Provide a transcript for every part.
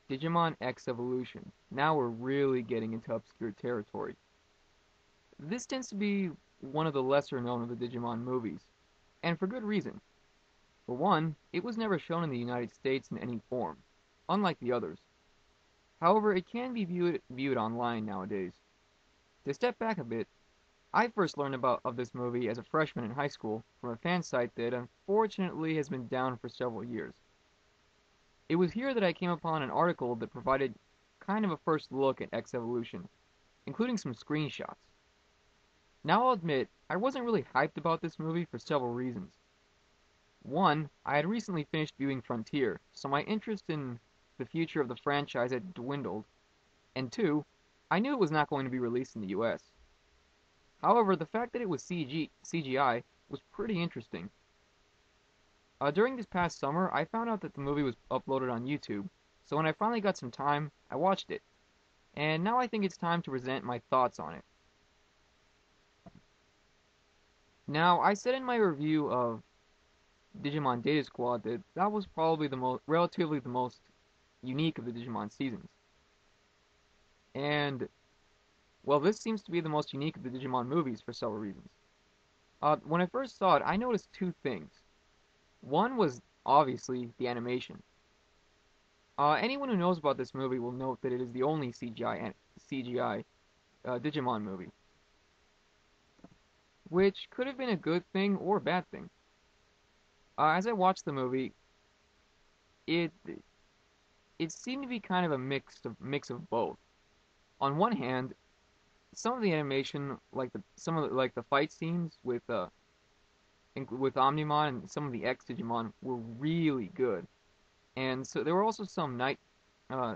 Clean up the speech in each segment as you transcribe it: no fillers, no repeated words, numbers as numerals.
Digimon X Evolution. Now we're really getting into obscure territory. This tends to be one of the lesser known of the Digimon movies, and for good reason. For one, it was never shown in the United States in any form, unlike the others. However, it can be viewed online nowadays. To step back a bit, I first learned about of this movie as a freshman in high school from a fan site that unfortunately has been down for several years. It was here that I came upon an article that provided kind of a first look at X Evolution, including some screenshots. Now I'll admit, I wasn't really hyped about this movie for several reasons. One, I had recently finished viewing Frontier, so my interest in the future of the franchise had dwindled, and two, I knew it was not going to be released in the US. However, the fact that it was CGI was pretty interesting. During this past summer, I found out that the movie was uploaded on YouTube, so when I finally got some time, I watched it, and now I think it's time to present my thoughts on it. Now, I said in my review of Digimon Data Squad that was probably relatively the most unique of the Digimon seasons. And, well, this seems to be the most unique of the Digimon movies for several reasons. When I first saw it, I noticed two things. One was obviously the animation. Anyone who knows about this movie will note that it is the only CGI Digimon movie, which could have been a good thing or a bad thing. As I watched the movie, it it seemed to be kind of a mix of both. On one hand, some of the animation, like the fight scenes with Omnimon and some of the X Digimon, were really good. And so there were also uh,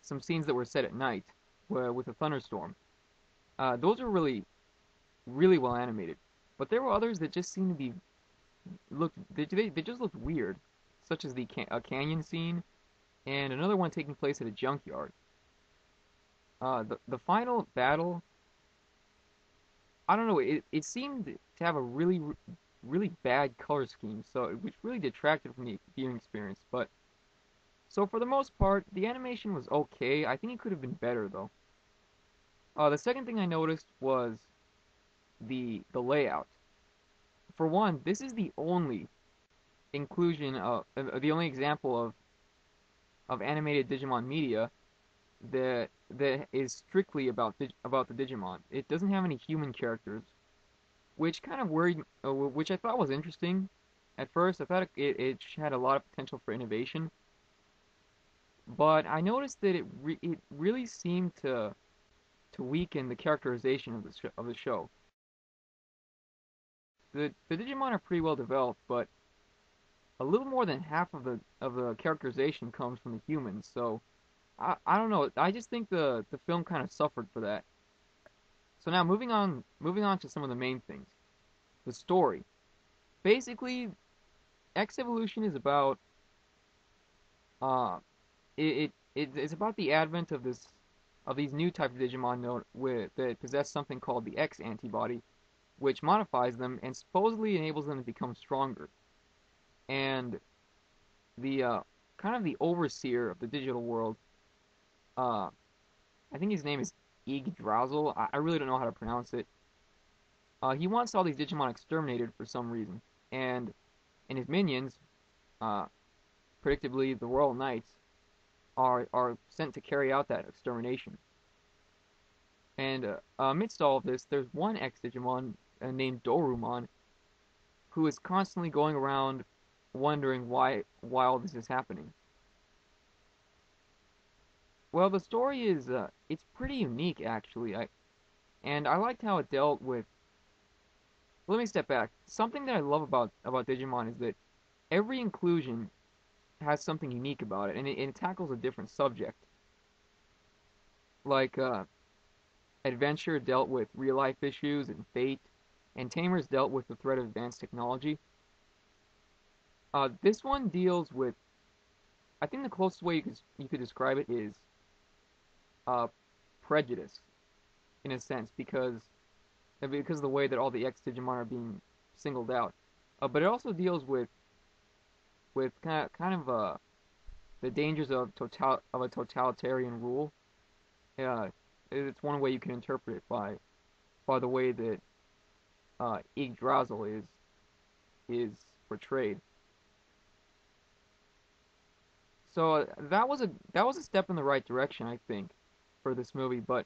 some scenes that were set at night, with a thunderstorm. Those were really well animated. But there were others that just seemed to be they just looked weird, such as a canyon scene and another one taking place at a junkyard. The final battle, I don't know, it seemed to have a really bad color scheme, which really detracted from the viewing experience. But so for the most part, the animation was okay. I think it could have been better though. The second thing I noticed was the layout. For one, this is the only example of animated Digimon media that is strictly about the Digimon. It doesn't have any human characters, which kind of which I thought was interesting. At first, I thought it had a lot of potential for innovation, but I noticed that it really seemed to weaken the characterization of the show. The Digimon are pretty well developed, but a little more than half of the characterization comes from the humans. So I don't know. I just think the film kind of suffered for that. So now moving on to some of the main things. The story. Basically, X Evolution is about uh it's about the advent of these new type of Digimon that possess something called the X antibody, which modifies them and supposedly enables them to become stronger. And the kind of the overseer of the digital world, uh, I think his name is Yggdrasil. I really don't know how to pronounce it. He wants all these Digimon exterminated for some reason, and his minions, uh, predictably the Royal Knights, are sent to carry out that extermination. And amidst all of this, there's one X Digimon named Dorumon who is constantly going around wondering why all this is happening. Well, the story is it's pretty unique actually. I liked how it dealt with. Let me step back. Something that I love about Digimon is that every inclusion has something unique about it, and it tackles a different subject. Like Adventure dealt with real life issues and fate, and Tamers dealt with the threat of advanced technology. This one deals with. I think the closest way you could describe it is uh, prejudice in a sense because of the way that all the X Digimon are being singled out. But it also deals with kind of the dangers of a totalitarian rule. Uh, it's one way you can interpret it by the way that Yggdrasil is portrayed. So that was a step in the right direction, I think, for this movie. But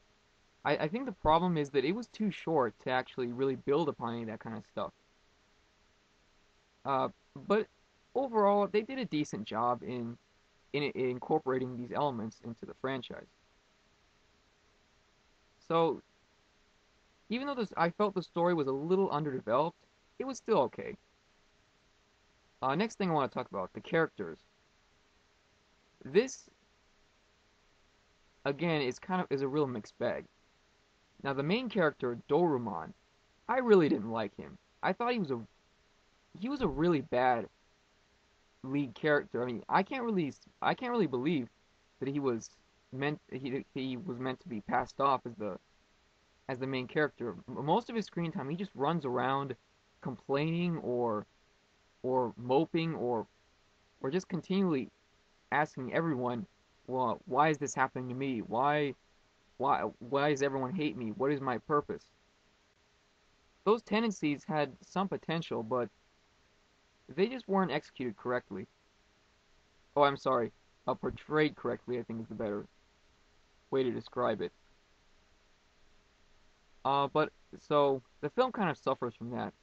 I think the problem is that it was too short to actually really build upon any of that kind of stuff. But overall, they did a decent job in incorporating these elements into the franchise. So even though I felt the story was a little underdeveloped, it was still okay. Next thing I want to talk about the characters. This again is a real mixed bag. Now the main character Dorumon, I really didn't like him. I thought he was a really bad lead character. I mean, I can't really believe that he was meant to be passed off as the main character. Most of his screen time, he just runs around complaining or moping or just continually asking everyone, well, why is this happening to me? Why does everyone hate me? What is my purpose? Those tendencies had some potential, but they just weren't executed correctly. Oh, I'm sorry, portrayed correctly, I think is the better way to describe it. But so the film kind of suffers from that,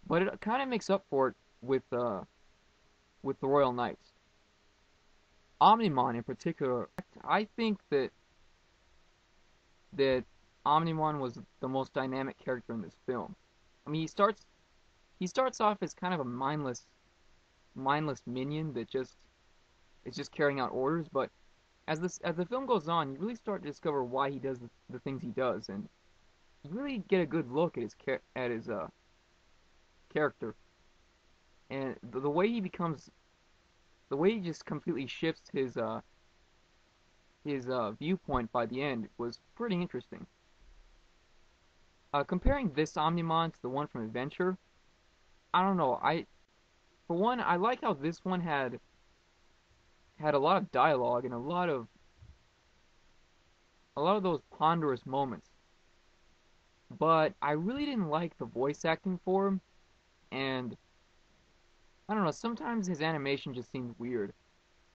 but it kind of makes up for it with the Royal Knights. Omnimon in particular, I think that Omnimon was the most dynamic character in this film. I mean, he starts off as kind of a mindless minion that just is just carrying out orders, but as the film goes on, you really start to discover why he does the things he does, and you really get a good look at his character and the way he becomes the way he just completely shifts his viewpoint by the end was pretty interesting. Comparing this Omnimon to the one from Adventure, I don't know. For one, I like how this one had a lot of dialogue and a lot of those ponderous moments. But I really didn't like the voice acting for him, and I don't know. Sometimes his animation just seemed weird.